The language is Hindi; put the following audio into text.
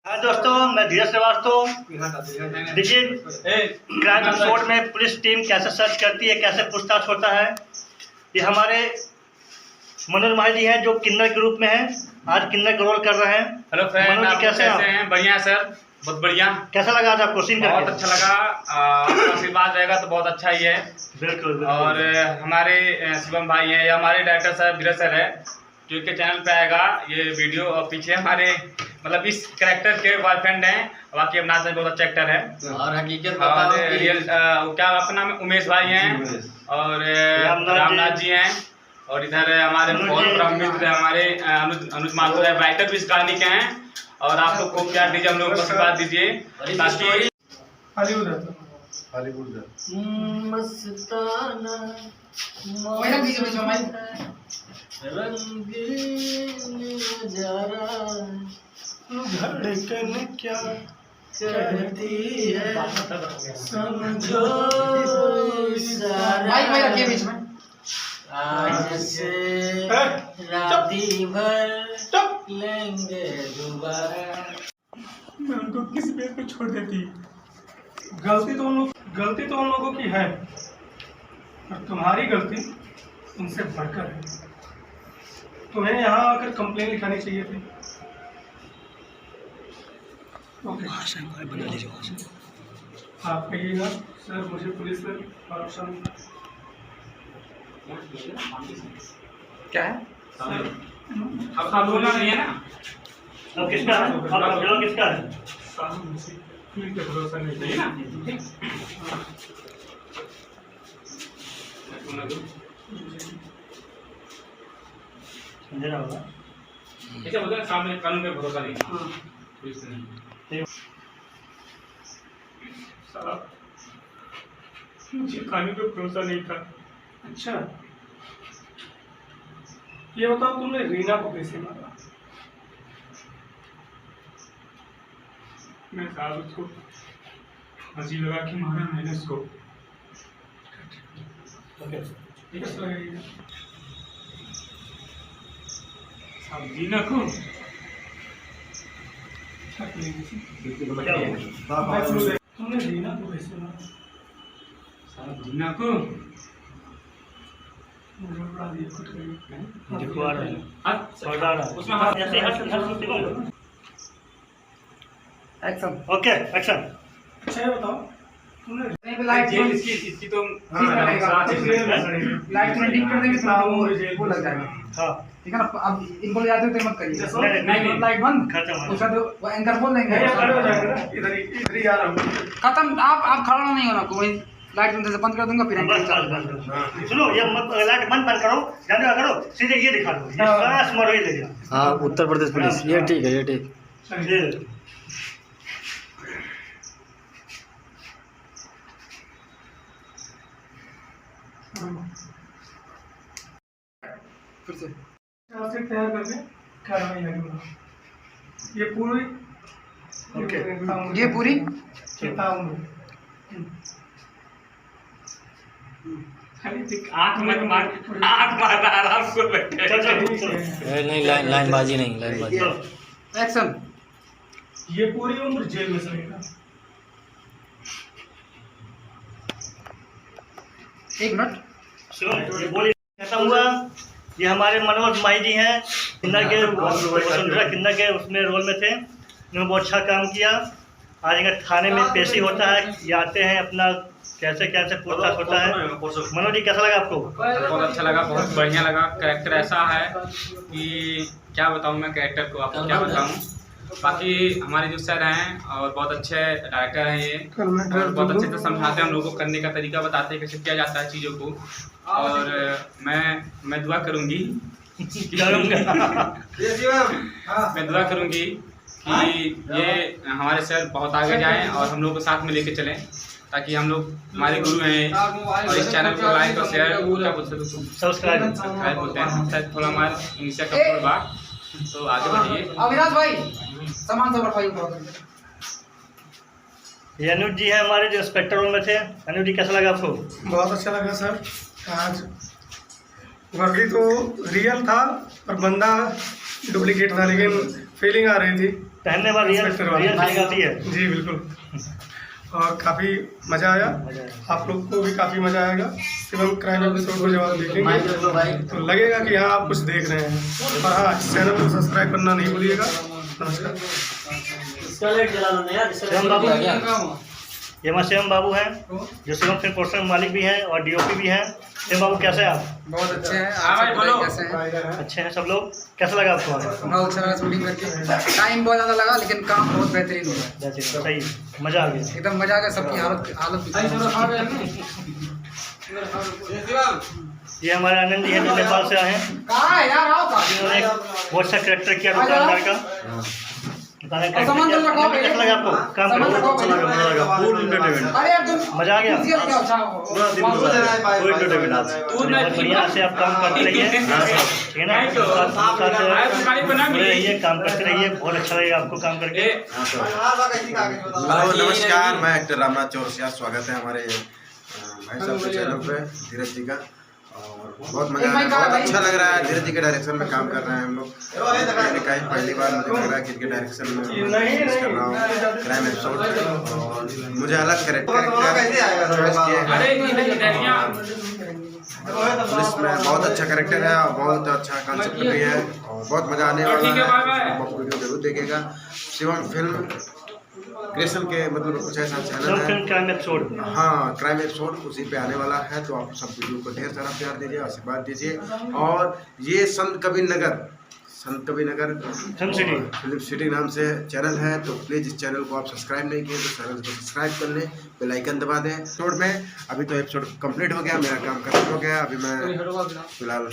हाँ दोस्तों, मैं धीरज श्रीवास्तव। देखिए, क्राइम एपिसोड में पुलिस टीम कैसे सर्च करती है, कैसे पूछताछ होता है। ये हमारे मनोज माही जी हैं जो किन्नर के रूप में हैं। आज किन्नर का रोल कर रहे हैं। हेलो फ्रेंड, मनोज जी कैसे हैं? बढ़िया सर, बहुत बढ़िया। कैसा लगा आज आपको सीन बहुत करके? अच्छा लगा। आपका आशीर्वाद रहेगा तो बहुत अच्छा ही है। बिल्कुल। और हमारे शिवम भाई हैं, ये हमारे डायरेक्टर साहब धीरज सर है, जो इनके चैनल पे आएगा ये वीडियो। और पीछे हमारे मतलब इस कैरेक्टर के बॉयफ्रेंड हैं। बाकी अविनाश भाई बहुत अच्छा एक्टर है। और हकीकत और रियल क्या आपका नाम है? उमेश भाई हैं और रामनाथ जी हैं। और इधर हमारे बहुत बड़ा मित्र हमारे अनुज माथुर है, राइटर भी इस कहानी के हैं। और आप लोग को प्यार दीजिए, हम लोग को आशीर्वाद दीजिए ताकि हॉलीवुड मस्ताना रंगीन नजारा धड़कन क्या कहती है समझो इशारा। आज से राती भर लेंगे दोबारा। मैं उनको किस बेस पे छोड़ देती। गलती तो उन लोगों की है, और तुम्हारी गलती उनसे बढ़कर है। तुम्हें यहाँ आकर कंप्लेन लिखानी चाहिए थी। ओके, आप कहिएगा सर मुझे पुलिस पर भरोसा नहीं। क्या है सर अब आप बोलना नहीं है ना। अब किसका है? अब रोल किसका है? साहब मुझे पुलिस पर भरोसा नहीं चाहिए ना। समझे ना होगा। ऐसे बोलते हैं सामने कानून पे भरोसा नहीं, पुलिस पे नहीं। साहब मुझे कानून पे भरोसा नहीं था। अच्छा, ये बताओ तुमने रीना को कैसे मारा? मैं साहब उसको फांसी लगा के मारा मैंने उसको। साहब रीना को तुमने रीना को कैसे मारा? साहब जीना को मुझे बता दिया खुद करिए। देखो आ रहा है। अच्छा, उसमें हाथ ऐसे हर देखो। एक्शन। Okay, action. अच्छा ये बताओ तुमने लाइट इसकी तो लाइट थोड़ा डिम कर देंगे तो वो लग जाएगा। हाँ, ठीक है ना। अब इनको ले जाते हो तो मत करिए। नहीं, लाइट बंद। खत्म हो उसका तो वो एंकर बोल देंगे। खड़े हो जाएंगे ना। इधर ही आ रहा हूँ। खत्म। आप खड़ा नहीं होना कोई। लाइट बंद से बंद कर दूंगा फिर एंकर बस चालू बस कर बस दूंगा। बस। सुनो, ये लाइट बंद करो, ध्यान करो, सीधे ये दिखा दो। ये सांस मरो ही देगा। हाँ, उत्तर प्रदेश पुलिस, ये ठीक है, ये ठीक। ये फिर से चार्जशीट तैयार करके कार्रवाई करूँगा। ये पूरी ओके। ये पूरी चेतावनी। खाली आँख मार आराम से बैठे। चल नहीं, लाइन बाजी नहीं, लाइन बाजी। एक्शन। ये पूरी उम्र जेल में सड़ेगा। 1 मिनट। सुनो, ये बोली खत्म हुआ। ये हमारे मनोज माही जी हैं, किन्नर के वसुंधरा किन्नर के उसमें रोल में थे। इन्होंने बहुत अच्छा काम किया। आज इनका थाने में पेशी होता है, ये आते हैं, अपना कैसे कैसे पूछताछ होता है। मनोज जी कैसा लगा आपको? बहुत अच्छा लगा, बहुत बढ़िया लगा। कैरेक्टर ऐसा है कि क्या बताऊँ मैं कैरेक्टर को, आपको क्या बताऊँ। बाकी हमारे जो सर हैं और बहुत अच्छे डायरेक्टर हैं ये, और बहुत अच्छे से समझाते हैं हम लोगों को, करने का तरीका बताते हैं कैसे किया जाता है चीज़ों को। और मैं दुआ करूँगी मैं दुआ करूँगी कि ये हमारे सर बहुत आगे जाएं और हम लोग को साथ में लेके चलें, ताकि हम लोग हमारे गुरु हैं। और इस चैनल को लाइक और शेयर क्या बोलते हैं, सब्सक्राइब बोलते हैं शायद, थोड़ा हमारा इंग्लिश का कमजोर बात, तो आगे बढ़िए। अविनाश भाई सामान सब रखवाइए ऊपर। ये अनुज जी हैं हमारे जो इंस्पेक्टर रोल में थे। अनुज जी कैसा लगा आपको? बहुत अच्छा लगा सर। आज वर्दी तो रियल था और बंदा डुप्लीकेट था, लेकिन फीलिंग आ रही थी। पहनने वाली इंस्पेक्टर वाली। रियल फीलिंग आती है। जी बिल्कुल, और काफ़ी मज़ा आया, आप लोग को भी काफ़ी मज़ा आएगा। शिवम क्राइम एपिसोड को जब आप देखेंगे तो लगेगा कि हाँ आप कुछ देख रहे हैं। और हाँ, इस चैनल को सब्सक्राइब करना नहीं भूलिएगा। नमस्कार। शिवम बाबू, ये हमारे शिवम बाबू हैं जो शिवम फिल्म प्रोडक्शन के मालिक भी हैं और डीओपी भी हैं। शिवम बाबू कैसे हैं आप? बहुत अच्छे हैं। हाँ आप भाई, सब बोलो। कैसे हैं? अच्छे हैं सब लोग। कैसा लगा आपको? बहुत अच्छा लगा शूटिंग करके। टाइम बहुत ज़्यादा लगा लेकिन काम बहुत बेहतरीन हुआ है। सही, मज़ा आ गया। एकदम मजा आ गया। सबकी ये हमारे आनंद जी हैं जो नेपाल से आए हैं। कहाँ है यार? आओ था। इन्होंने एक बहुत अच्छा करेक्टर किया दुकानदार का। सामान जल्द रखो। कैसा लगा आपको काम सामान रखो। करके? मज़ा लगा, फुल एंटरटेनमेंट। अरे यार तुम मज़ा आ गया। कुर्सी लेके आओ, अच्छा कोई एंटरटेनमेंट आज बहुत बढ़िया से आप काम करते रहिए, ठीक है ना? जुड़े रहिए, काम करते रहिए, बहुत अच्छा लगेगा आपको काम करके। हेलो नमस्कार, मैं एक्टर रामनाथ चौरसिया। स्वागत है हमारे भाई साहब के चैनल पे, धीरज जी का। और बहुत मजा आ रहा है, बहुत अच्छा लग रहा है। धीरज जी के डायरेक्शन में काम कर रहे हैं हम लोग। मैंने कहीं पहली बार मुझे लग रहा है कि इनके डायरेक्शन में कर रहा हूँ क्राइम एपिसोड। और मुझे अलग कैरेक्टर चॉइस किए हैं। पुलिस में बहुत अच्छा कैरेक्टर है और बहुत अच्छा कॉन्सेप्ट भी है और बहुत मजा आने वाला है। आप वीडियो जरूर देखिएगा। शिवम फिल्म क्रिएशन के मतलब कुछ ऐसा चैनल है, फिल्म क्राइम एपिसोड, हाँ क्राइम एपिसोड, उसी पे आने वाला है। तो आप सब वीडियो को ढेर सारा प्यार दीजिए, आशीर्वाद दीजिए। और ये संत कबीर नगर फिल्म सिटी नाम से चैनल है। तो प्लीज़ इस चैनल को आप सब्सक्राइब नहीं किए तो चैनल को सब्सक्राइब कर लें, बेल आइकन दबा दें। एपिसोड में अभी तो एपिसोड कंप्लीट हो गया, मेरा काम खत्म हो गया। अभी मैं फिलहाल